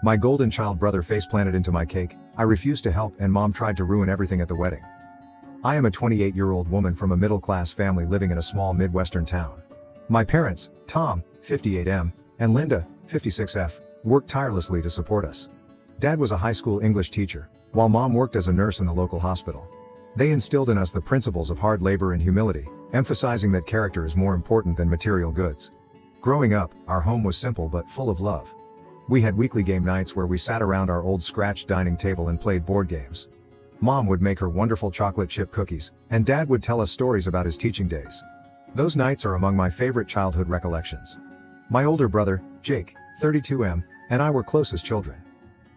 My golden child brother face-planted into my cake, I refused to help, and mom tried to ruin everything at the wedding. I am a 28-year-old woman from a middle-class family living in a small Midwestern town. My parents, Tom, 58M, and Linda, 56F, worked tirelessly to support us. Dad was a high school English teacher, while mom worked as a nurse in the local hospital. They instilled in us the principles of hard labor and humility, emphasizing that character is more important than material goods. Growing up, our home was simple but full of love. We had weekly game nights where we sat around our old scratch dining table and played board games. Mom would make her wonderful chocolate chip cookies, and Dad would tell us stories about his teaching days. Those nights are among my favorite childhood recollections. My older brother, Jake, 32M, and I were close as children.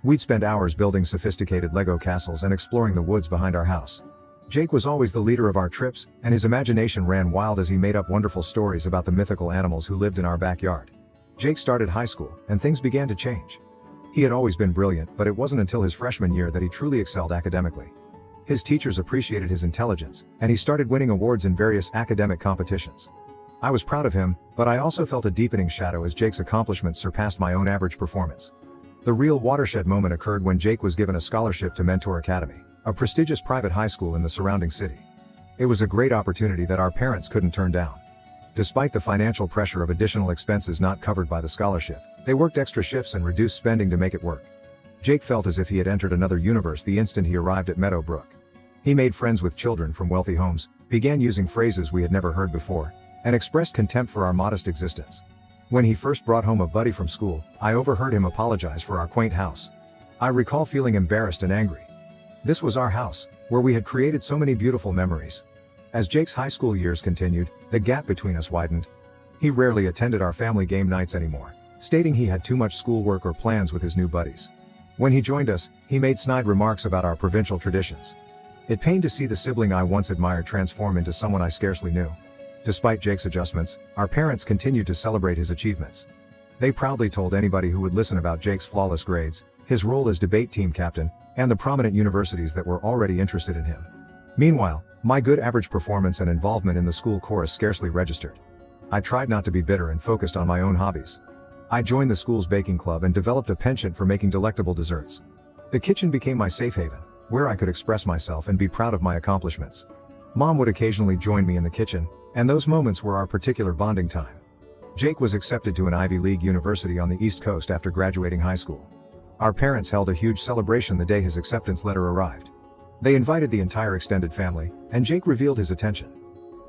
We'd spend hours building sophisticated Lego castles and exploring the woods behind our house. Jake was always the leader of our trips, and his imagination ran wild as he made up wonderful stories about the mythical animals who lived in our backyard. Jake started high school, and things began to change. He had always been brilliant, but it wasn't until his freshman year that he truly excelled academically. His teachers appreciated his intelligence, and he started winning awards in various academic competitions. I was proud of him, but I also felt a deepening shadow as Jake's accomplishments surpassed my own average performance. The real watershed moment occurred when Jake was given a scholarship to Mentor Academy, a prestigious private high school in the surrounding city. It was a great opportunity that our parents couldn't turn down. Despite the financial pressure of additional expenses not covered by the scholarship, they worked extra shifts and reduced spending to make it work. Jake felt as if he had entered another universe the instant he arrived at Meadowbrook. He made friends with children from wealthy homes, began using phrases we had never heard before, and expressed contempt for our modest existence. When he first brought home a buddy from school, I overheard him apologize for our quaint house. I recall feeling embarrassed and angry. This was our house, where we had created so many beautiful memories. As Jake's high school years continued, the gap between us widened. He rarely attended our family game nights anymore, stating he had too much schoolwork or plans with his new buddies. When he joined us, he made snide remarks about our provincial traditions. It pained to see the sibling I once admired transform into someone I scarcely knew. Despite Jake's adjustments, our parents continued to celebrate his achievements. They proudly told anybody who would listen about Jake's flawless grades, his role as debate team captain, and the prominent universities that were already interested in him. Meanwhile, my good average performance and involvement in the school chorus scarcely registered. I tried not to be bitter and focused on my own hobbies. I joined the school's baking club and developed a penchant for making delectable desserts. The kitchen became my safe haven, where I could express myself and be proud of my accomplishments. Mom would occasionally join me in the kitchen, and those moments were our particular bonding time. Jake was accepted to an Ivy League university on the East Coast after graduating high school. Our parents held a huge celebration the day his acceptance letter arrived. They invited the entire extended family, and Jake revealed his attention.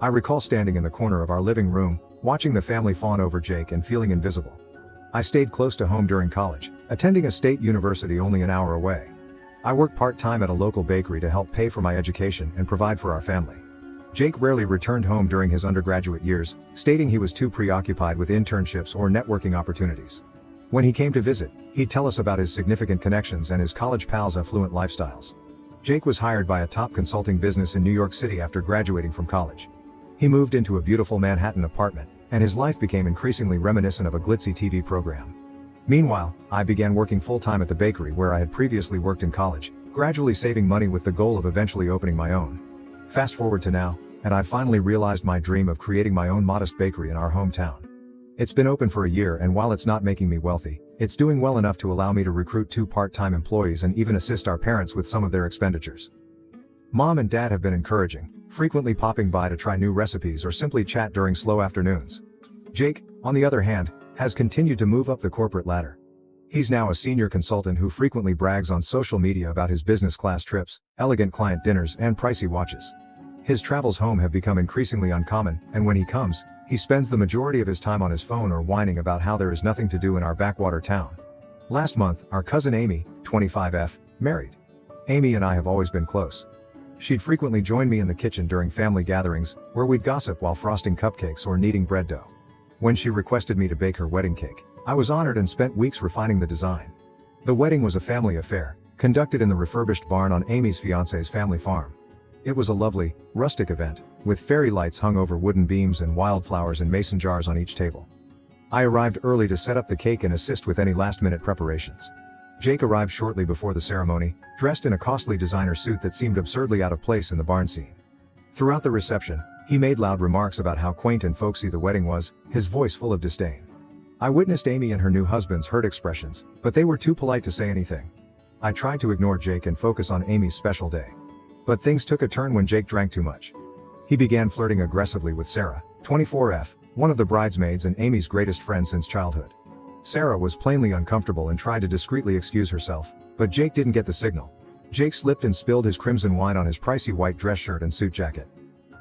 I recall standing in the corner of our living room, watching the family fawn over Jake and feeling invisible. I stayed close to home during college, attending a state university only an hour away. I worked part-time at a local bakery to help pay for my education and provide for our family. Jake rarely returned home during his undergraduate years, stating he was too preoccupied with internships or networking opportunities. When he came to visit, he'd tell us about his significant connections and his college pals' affluent lifestyles. Jake was hired by a top consulting business in New York City after graduating from college. He moved into a beautiful Manhattan apartment, and his life became increasingly reminiscent of a glitzy TV program. Meanwhile, I began working full-time at the bakery where I had previously worked in college, gradually saving money with the goal of eventually opening my own. Fast forward to now, and I've finally realized my dream of creating my own modest bakery in our hometown. It's been open for a year, and while it's not making me wealthy, it's doing well enough to allow me to recruit 2 part-time employees and even assist our parents with some of their expenditures. Mom and Dad have been encouraging, frequently popping by to try new recipes or simply chat during slow afternoons. Jake, on the other hand, has continued to move up the corporate ladder. He's now a senior consultant who frequently brags on social media about his business class trips, elegant client dinners, and pricey watches. His travels home have become increasingly uncommon, and when he comes, he spends the majority of his time on his phone or whining about how there is nothing to do in our backwater town. Last month, our cousin Amy, 25F, married. Amy and I have always been close. She'd frequently join me in the kitchen during family gatherings, where we'd gossip while frosting cupcakes or kneading bread dough. When she requested me to bake her wedding cake, I was honored and spent weeks refining the design. The wedding was a family affair, conducted in the refurbished barn on Amy's fiance's family farm. It was a lovely, rustic event, with fairy lights hung over wooden beams and wildflowers in mason jars on each table. I arrived early to set up the cake and assist with any last-minute preparations. Jake arrived shortly before the ceremony, dressed in a costly designer suit that seemed absurdly out of place in the barn scene. Throughout the reception, he made loud remarks about how quaint and folksy the wedding was, his voice full of disdain. I witnessed Amy and her new husband's hurt expressions, but they were too polite to say anything. I tried to ignore Jake and focus on Amy's special day. But things took a turn when Jake drank too much. He began flirting aggressively with Sarah, 24F, one of the bridesmaids and Amy's greatest friend since childhood. Sarah was plainly uncomfortable and tried to discreetly excuse herself, but Jake didn't get the signal. Jake slipped and spilled his crimson wine on his pricey white dress shirt and suit jacket.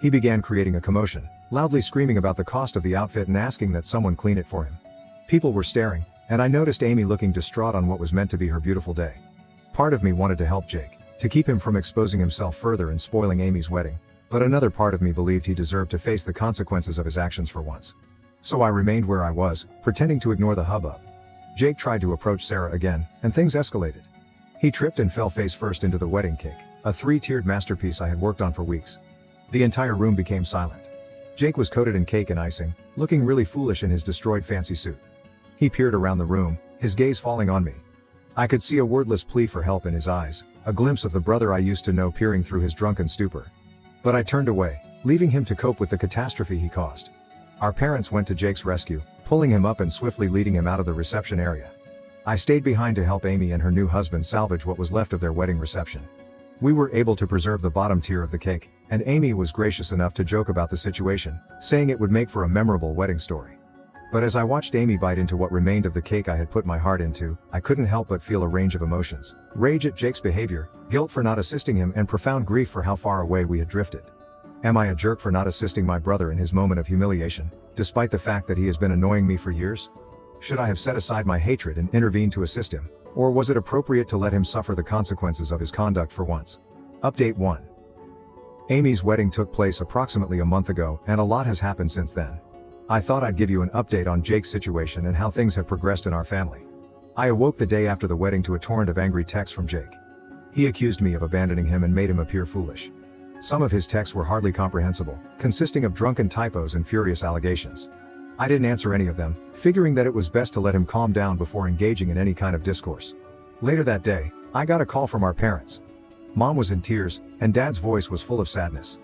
He began creating a commotion, loudly screaming about the cost of the outfit and asking that someone clean it for him. People were staring, and I noticed Amy looking distraught on what was meant to be her beautiful day. Part of me wanted to help Jake, to keep him from exposing himself further and spoiling Amy's wedding, but another part of me believed he deserved to face the consequences of his actions for once. So I remained where I was, pretending to ignore the hubbub. Jake tried to approach Sarah again, and things escalated. He tripped and fell face first into the wedding cake, a 3-tiered masterpiece I had worked on for weeks. The entire room became silent. Jake was coated in cake and icing, looking really foolish in his destroyed fancy suit. He peered around the room, his gaze falling on me. I could see a wordless plea for help in his eyes, a glimpse of the brother I used to know peering through his drunken stupor. But I turned away, leaving him to cope with the catastrophe he caused. Our parents went to Jake's rescue, pulling him up and swiftly leading him out of the reception area. I stayed behind to help Amy and her new husband salvage what was left of their wedding reception. We were able to preserve the bottom tier of the cake, and Amy was gracious enough to joke about the situation, saying it would make for a memorable wedding story. But as I watched Amy bite into what remained of the cake I had put my heart into, I couldn't help but feel a range of emotions: rage at Jake's behavior, guilt for not assisting him, and profound grief for how far away we had drifted. Am I a jerk for not assisting my brother in his moment of humiliation, despite the fact that he has been annoying me for years? Should I have set aside my hatred and intervened to assist him, or was it appropriate to let him suffer the consequences of his conduct for once? Update 1. Amy's wedding took place approximately a month ago, and a lot has happened since then. I thought I'd give you an update on Jake's situation and how things have progressed in our family. I awoke the day after the wedding to a torrent of angry texts from Jake. He accused me of abandoning him and made him appear foolish. Some of his texts were hardly comprehensible, consisting of drunken typos and furious allegations. I didn't answer any of them, figuring that it was best to let him calm down before engaging in any kind of discourse. Later that day, I got a call from our parents. Mom was in tears, and Dad's voice was full of sadness.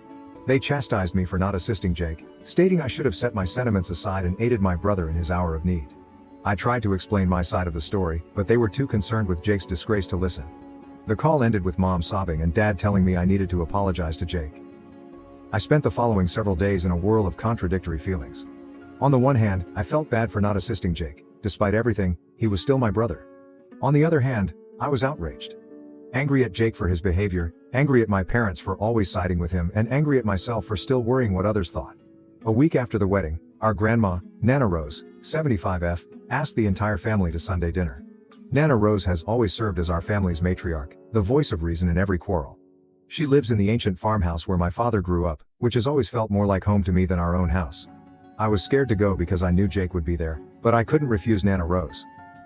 They chastised me for not assisting Jake, stating I should have set my sentiments aside and aided my brother in his hour of need. I tried to explain my side of the story, but they were too concerned with Jake's disgrace to listen. The call ended with Mom sobbing and Dad telling me I needed to apologize to Jake. I spent the following several days in a whirl of contradictory feelings. On the one hand, I felt bad for not assisting Jake. Despite everything, he was still my brother. On the other hand, I was outraged. Angry at Jake for his behavior, angry at my parents for always siding with him, and angry at myself for still worrying what others thought. A week after the wedding, our grandma, Nana Rose, 75F, asked the entire family to Sunday dinner. Nana Rose has always served as our family's matriarch, the voice of reason in every quarrel. She lives in the ancient farmhouse where my father grew up, which has always felt more like home to me than our own house. I was scared to go because I knew Jake would be there, but I couldn't refuse Nana Rose.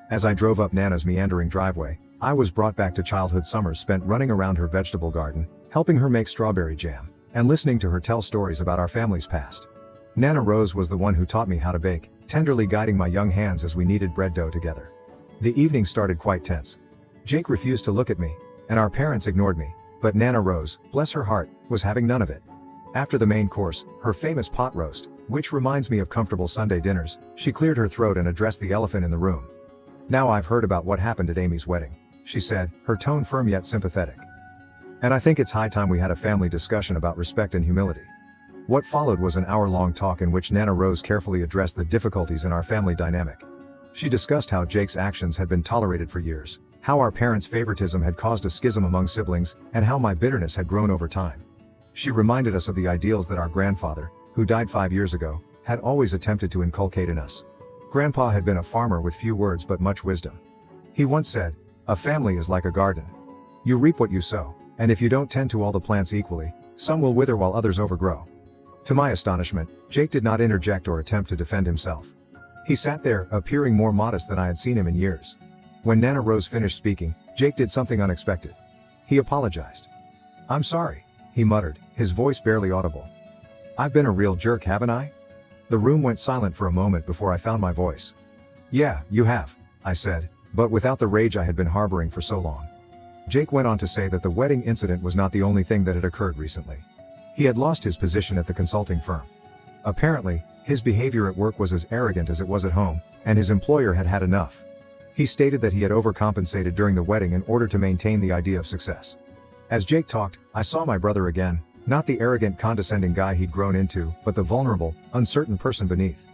As I drove up Nana's meandering driveway, I was brought back to childhood summers spent running around her vegetable garden, helping her make strawberry jam, and listening to her tell stories about our family's past. Nana Rose was the one who taught me how to bake, tenderly guiding my young hands as we kneaded bread dough together. The evening started quite tense. Jake refused to look at me, and our parents ignored me, but Nana Rose, bless her heart, was having none of it. After the main course, her famous pot roast, which reminds me of comfortable Sunday dinners, she cleared her throat and addressed the elephant in the room. "Now I've heard about what happened at Amy's wedding," she said, her tone firm yet sympathetic. "And I think it's high time we had a family discussion about respect and humility." What followed was an hour-long talk in which Nana Rose carefully addressed the difficulties in our family dynamic. She discussed how Jake's actions had been tolerated for years, how our parents' favoritism had caused a schism among siblings, and how my bitterness had grown over time. She reminded us of the ideals that our grandfather, who died 5 years ago, had always attempted to inculcate in us. Grandpa had been a farmer with few words but much wisdom. He once said, "A family is like a garden. You reap what you sow, and if you don't tend to all the plants equally, some will wither while others overgrow." To my astonishment, Jake did not interject or attempt to defend himself. He sat there, appearing more modest than I had seen him in years. When Nana Rose finished speaking, Jake did something unexpected. He apologized. "I'm sorry," he muttered, his voice barely audible. "I've been a real jerk, haven't I?" The room went silent for a moment before I found my voice. "Yeah, you have," I said, but without the rage I had been harboring for so long. Jake went on to say that the wedding incident was not the only thing that had occurred recently. He had lost his position at the consulting firm. Apparently, His behavior at work was as arrogant as it was at home, and his employer had had enough. He stated that he had overcompensated during the wedding in order to maintain the idea of success. As Jake talked, I saw my brother again, not the arrogant, condescending guy he'd grown into, but the vulnerable, uncertain person beneath.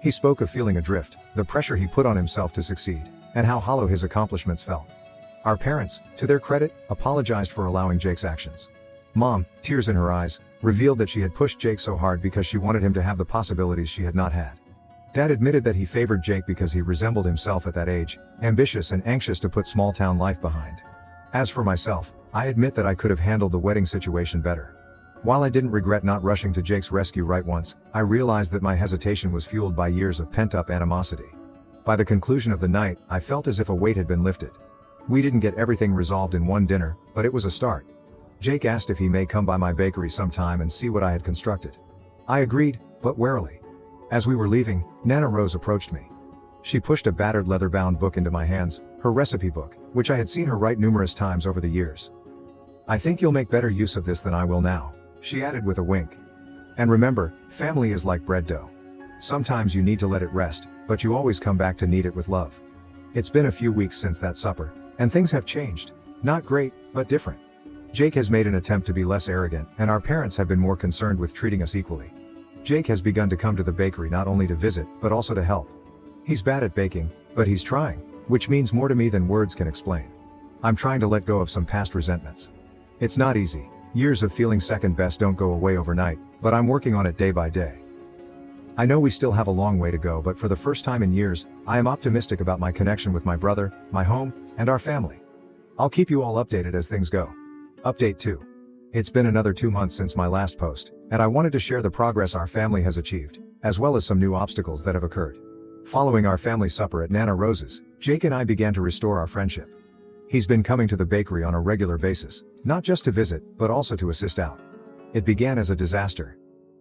He spoke of feeling adrift, the pressure he put on himself to succeed, and how hollow his accomplishments felt. Our parents, to their credit, apologized for allowing Jake's actions. Mom, tears in her eyes, revealed that she had pushed Jake so hard because she wanted him to have the possibilities she had not had. Dad admitted that he favored Jake because he resembled himself at that age, ambitious and anxious to put small-town life behind. As for myself, I admit that I could have handled the wedding situation better. While I didn't regret not rushing to Jake's rescue right once, I realized that my hesitation was fueled by years of pent-up animosity. By the conclusion of the night, I felt as if a weight had been lifted. We didn't get everything resolved in one dinner, but it was a start. Jake asked if he may come by my bakery sometime and see what I had constructed. I agreed, but warily. As we were leaving, Nana Rose approached me. She pushed a battered leather-bound book into my hands, her recipe book, which I had seen her write numerous times over the years. "I think you'll make better use of this than I will now," she added with a wink. "And remember, family is like bread dough. Sometimes you need to let it rest, but you always come back to knead it with love." It's been a few weeks since that supper, and things have changed. Not great, but different. Jake has made an attempt to be less arrogant, and our parents have been more concerned with treating us equally. Jake has begun to come to the bakery not only to visit, but also to help. He's bad at baking, but he's trying, which means more to me than words can explain. I'm trying to let go of some past resentments. It's not easy. Years of feeling second best don't go away overnight, but I'm working on it day by day. I know we still have a long way to go, but for the first time in years, I am optimistic about my connection with my brother, my home, and our family. I'll keep you all updated as things go. Update 2. It's been another 2 months since my last post, and I wanted to share the progress our family has achieved, as well as some new obstacles that have occurred. Following our family supper at Nana Rose's, Jake and I began to restore our friendship. He's been coming to the bakery on a regular basis, not just to visit, but also to assist out. It began as a disaster.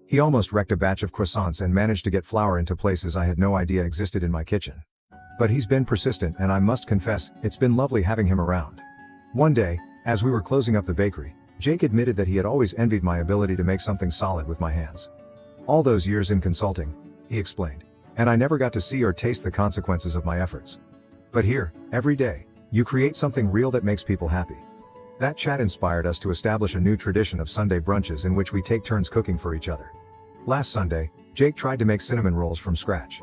He almost wrecked a batch of croissants and managed to get flour into places I had no idea existed in my kitchen. But he's been persistent, and I must confess, it's been lovely having him around. One day, as we were closing up the bakery, Jake admitted that he had always envied my ability to make something solid with my hands. "All those years in consulting," he explained, "and I never got to see or taste the consequences of my efforts. But here, every day, you create something real that makes people happy." That chat inspired us to establish a new tradition of Sunday brunches in which we take turns cooking for each other. Last Sunday, Jake tried to make cinnamon rolls from scratch.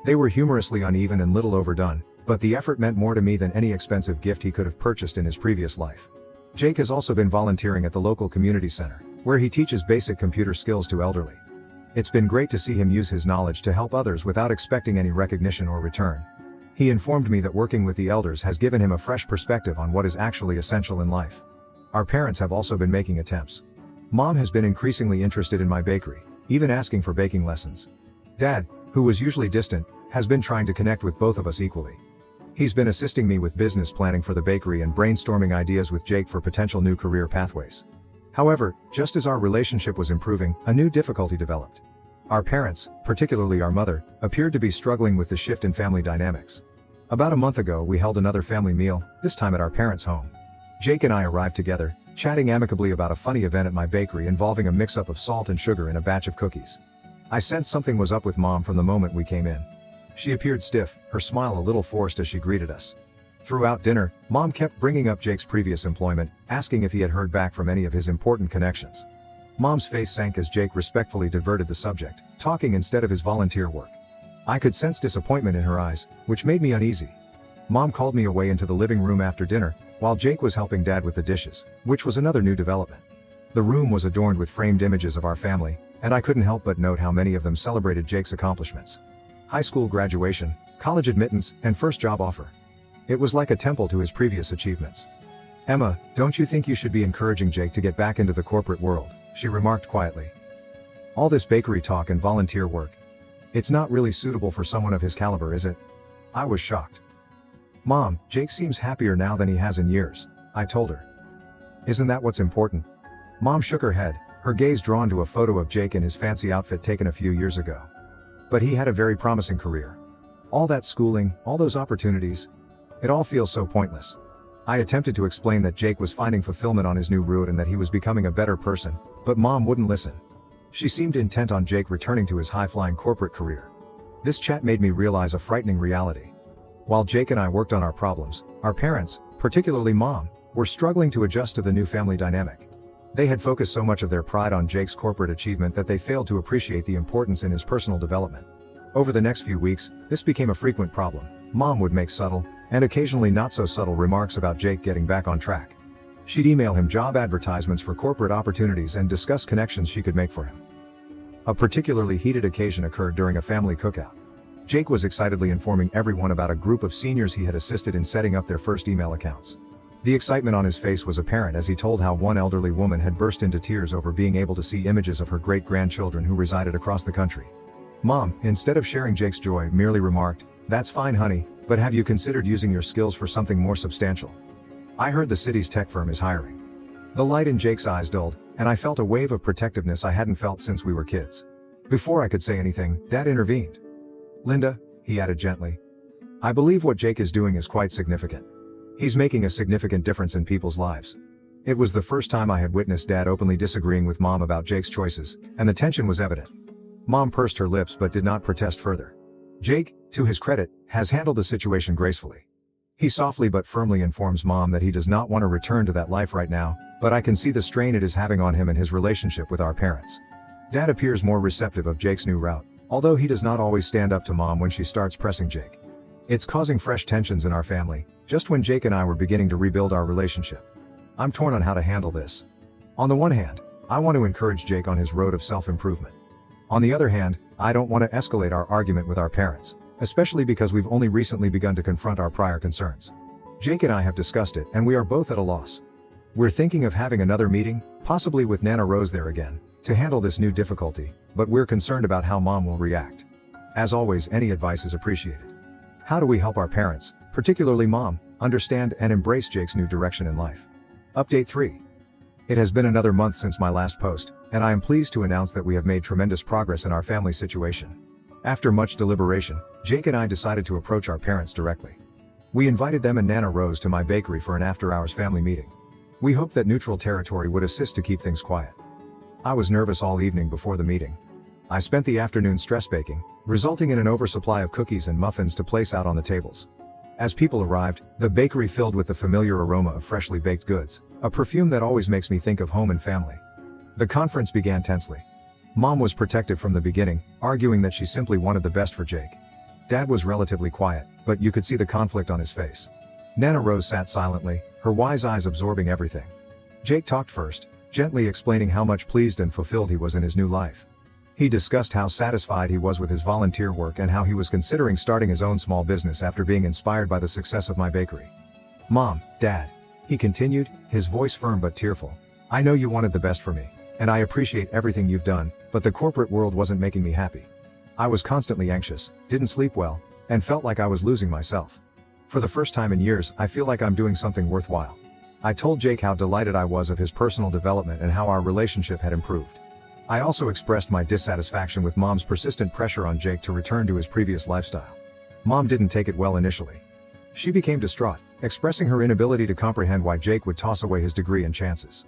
They were humorously uneven and little overdone, but the effort meant more to me than any expensive gift he could have purchased in his previous life. Jake has also been volunteering at the local community center, where he teaches basic computer skills to elderly. It's been great to see him use his knowledge to help others without expecting any recognition or return. He informed me that working with the elders has given him a fresh perspective on what is actually essential in life. Our parents have also been making attempts. Mom has been increasingly interested in my bakery, even asking for baking lessons. Dad, who was usually distant, has been trying to connect with both of us equally. He's been assisting me with business planning for the bakery and brainstorming ideas with Jake for potential new career pathways. However, just as our relationship was improving, a new difficulty developed. Our parents, particularly our mother, appeared to be struggling with the shift in family dynamics. About a month ago, we held another family meal, this time at our parents' home. Jake and I arrived together, chatting amicably about a funny event at my bakery involving a mix-up of salt and sugar in a batch of cookies. I sensed something was up with Mom from the moment we came in. She appeared stiff, her smile a little forced as she greeted us. Throughout dinner, Mom kept bringing up Jake's previous employment, asking if he had heard back from any of his important connections. Mom's face sank as Jake respectfully diverted the subject, talking instead of his volunteer work. I could sense disappointment in her eyes, which made me uneasy. Mom called me away into the living room after dinner, while Jake was helping Dad with the dishes, which was another new development. The room was adorned with framed images of our family, and I couldn't help but note how many of them celebrated Jake's accomplishments. High school graduation, college admittance, and first job offer. It was like a temple to his previous achievements. "Emma, don't you think you should be encouraging Jake to get back into the corporate world?" she remarked quietly. "All this bakery talk and volunteer work. It's not really suitable for someone of his caliber, is it?" I was shocked. "Mom, Jake seems happier now than he has in years," I told her. "Isn't that what's important?" Mom shook her head, her gaze drawn to a photo of Jake in his fancy outfit taken a few years ago. "But he had a very promising career. All that schooling, all those opportunities. It all feels so pointless." I attempted to explain that Jake was finding fulfillment on his new route and that he was becoming a better person, but Mom wouldn't listen. She seemed intent on Jake returning to his high-flying corporate career. This chat made me realize a frightening reality. While Jake and I worked on our problems, our parents, particularly Mom, were struggling to adjust to the new family dynamic. They had focused so much of their pride on Jake's corporate achievement that they failed to appreciate the importance in his personal development. Over the next few weeks, this became a frequent problem. Mom would make subtle, and occasionally not so subtle remarks about Jake getting back on track. She'd email him job advertisements for corporate opportunities and discuss connections she could make for him. A particularly heated occasion occurred during a family cookout. Jake was excitedly informing everyone about a group of seniors he had assisted in setting up their first email accounts. The excitement on his face was apparent as he told how one elderly woman had burst into tears over being able to see images of her great-grandchildren who resided across the country. Mom, instead of sharing Jake's joy, merely remarked, "That's fine, honey, but have you considered using your skills for something more substantial? I heard the city's tech firm is hiring." The light in Jake's eyes dulled, and I felt a wave of protectiveness I hadn't felt since we were kids. Before I could say anything, Dad intervened. "Linda," he added gently, "I believe what Jake is doing is quite significant. He's making a significant difference in people's lives." It was the first time I had witnessed Dad openly disagreeing with Mom about Jake's choices, and the tension was evident. Mom pursed her lips but did not protest further. Jake, to his credit, has handled the situation gracefully. He softly but firmly informs Mom that he does not want to return to that life right now, but I can see the strain it is having on him and his relationship with our parents. Dad appears more receptive of Jake's new route, although he does not always stand up to Mom when she starts pressing Jake. It's causing fresh tensions in our family, just when Jake and I were beginning to rebuild our relationship. I'm torn on how to handle this. On the one hand, I want to encourage Jake on his road of self-improvement. On the other hand, I don't want to escalate our argument with our parents, especially because we've only recently begun to confront our prior concerns. Jake and I have discussed it, and we are both at a loss. We're thinking of having another meeting, possibly with Nana Rose there again, to handle this new difficulty, but we're concerned about how Mom will react. As always, any advice is appreciated. How do we help our parents, particularly Mom, understand and embrace Jake's new direction in life? Update 3. It has been another month since my last post, and I am pleased to announce that we have made tremendous progress in our family situation. After much deliberation, Jake and I decided to approach our parents directly. We invited them and Nana Rose to my bakery for an after-hours family meeting. We hoped that neutral territory would assist to keep things quiet. I was nervous all evening before the meeting. I spent the afternoon stress baking, resulting in an oversupply of cookies and muffins to place out on the tables. As people arrived, the bakery filled with the familiar aroma of freshly baked goods, a perfume that always makes me think of home and family. The conference began tensely. Mom was protective from the beginning, arguing that she simply wanted the best for Jake. Dad was relatively quiet, but you could see the conflict on his face. Nana Rose sat silently, her wise eyes absorbing everything. Jake talked first, gently explaining how much pleased and fulfilled he was in his new life. He discussed how satisfied he was with his volunteer work and how he was considering starting his own small business after being inspired by the success of my bakery. "Mom, Dad," he continued, his voice firm but tearful, "I know you wanted the best for me, and I appreciate everything you've done, but the corporate world wasn't making me happy. I was constantly anxious, didn't sleep well, and felt like I was losing myself. For the first time in years, I feel like I'm doing something worthwhile." I told Jake how delighted I was of his personal development and how our relationship had improved. I also expressed my dissatisfaction with Mom's persistent pressure on Jake to return to his previous lifestyle. Mom didn't take it well initially. She became distraught, expressing her inability to comprehend why Jake would toss away his degree and chances.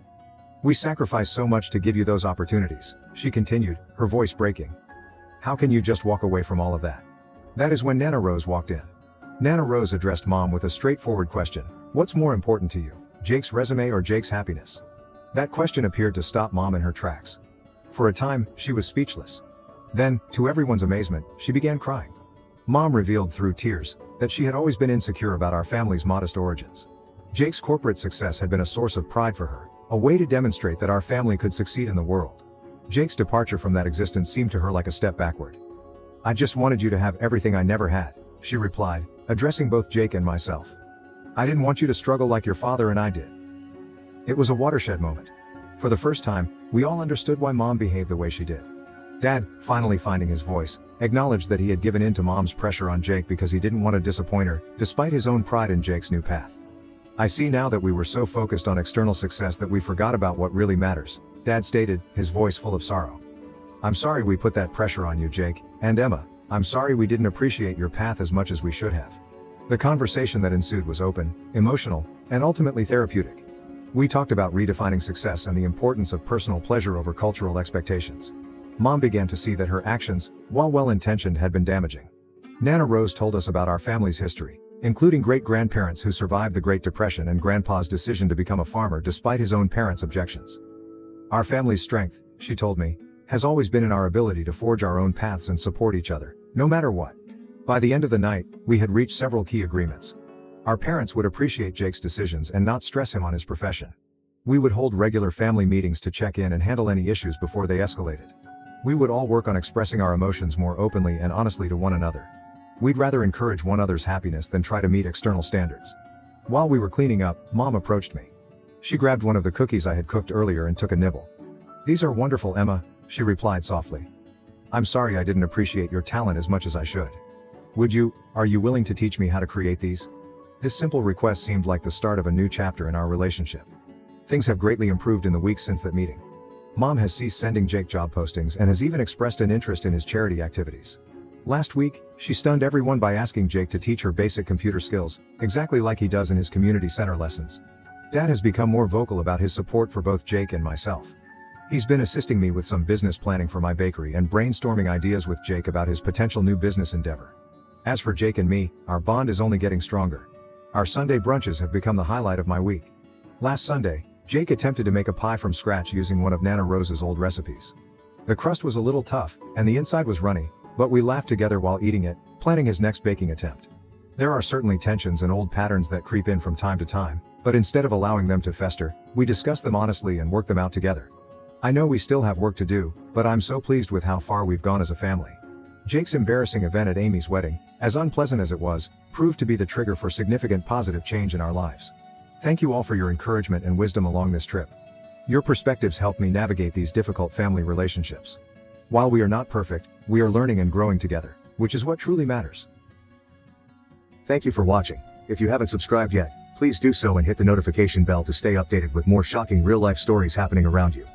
"We sacrificed so much to give you those opportunities," she continued, her voice breaking. "How can you just walk away from all of that?" That is when Nana Rose walked in. Nana Rose addressed Mom with a straightforward question: "What's more important to you, Jake's resume or Jake's happiness?" That question appeared to stop Mom in her tracks. For a time, she was speechless. Then, to everyone's amazement, she began crying. Mom revealed through tears that she had always been insecure about our family's modest origins. Jake's corporate success had been a source of pride for her, a way to demonstrate that our family could succeed in the world. Jake's departure from that existence seemed to her like a step backward. "I just wanted you to have everything I never had," she replied, addressing both Jake and myself. "I didn't want you to struggle like your father and I did." It was a watershed moment. For the first time, we all understood why Mom behaved the way she did. Dad, finally finding his voice, acknowledged that he had given in to Mom's pressure on Jake because he didn't want to disappoint her, despite his own pride in Jake's new path. "I see now that we were so focused on external success that we forgot about what really matters," Dad stated, his voice full of sorrow. "I'm sorry we put that pressure on you, Jake, and Emma. I'm sorry we didn't appreciate your path as much as we should have." The conversation that ensued was open, emotional, and ultimately therapeutic. We talked about redefining success and the importance of personal pleasure over cultural expectations. Mom began to see that her actions, while well-intentioned, had been damaging. Nana Rose told us about our family's history, including great-grandparents who survived the Great Depression and Grandpa's decision to become a farmer despite his own parents' objections. Our family's strength, she told me, has always been in our ability to forge our own paths and support each other, no matter what. By the end of the night, we had reached several key agreements. Our parents would appreciate Jake's decisions and not stress him on his profession. We would hold regular family meetings to check in and handle any issues before they escalated. We would all work on expressing our emotions more openly and honestly to one another. We'd rather encourage one another's happiness than try to meet external standards. While we were cleaning up, Mom approached me. She grabbed one of the cookies I had cooked earlier and took a nibble. "These are wonderful, Emma," she replied softly. "I'm sorry I didn't appreciate your talent as much as I should. Are you willing to teach me how to create these?" This simple request seemed like the start of a new chapter in our relationship. Things have greatly improved in the weeks since that meeting. Mom has ceased sending Jake job postings and has even expressed an interest in his charity activities. Last week, she stunned everyone by asking Jake to teach her basic computer skills, exactly like he does in his community center lessons. Dad has become more vocal about his support for both Jake and myself. He's been assisting me with some business planning for my bakery and brainstorming ideas with Jake about his potential new business endeavor. As for Jake and me, our bond is only getting stronger. Our Sunday brunches have become the highlight of my week. Last Sunday, Jake attempted to make a pie from scratch using one of Nana Rose's old recipes. The crust was a little tough, and the inside was runny, but we laughed together while eating it, planning his next baking attempt. There are certainly tensions and old patterns that creep in from time to time, but instead of allowing them to fester, we discuss them honestly and work them out together. I know we still have work to do, but I'm so pleased with how far we've gone as a family. Jake's embarrassing event at Amy's wedding, as unpleasant as it was, proved to be the trigger for significant positive change in our lives. Thank you all for your encouragement and wisdom along this trip. Your perspectives helped me navigate these difficult family relationships. While we are not perfect, we are learning and growing together, which is what truly matters. Thank you for watching. If you haven't subscribed yet, please do so and hit the notification bell to stay updated with more shocking real-life stories happening around you.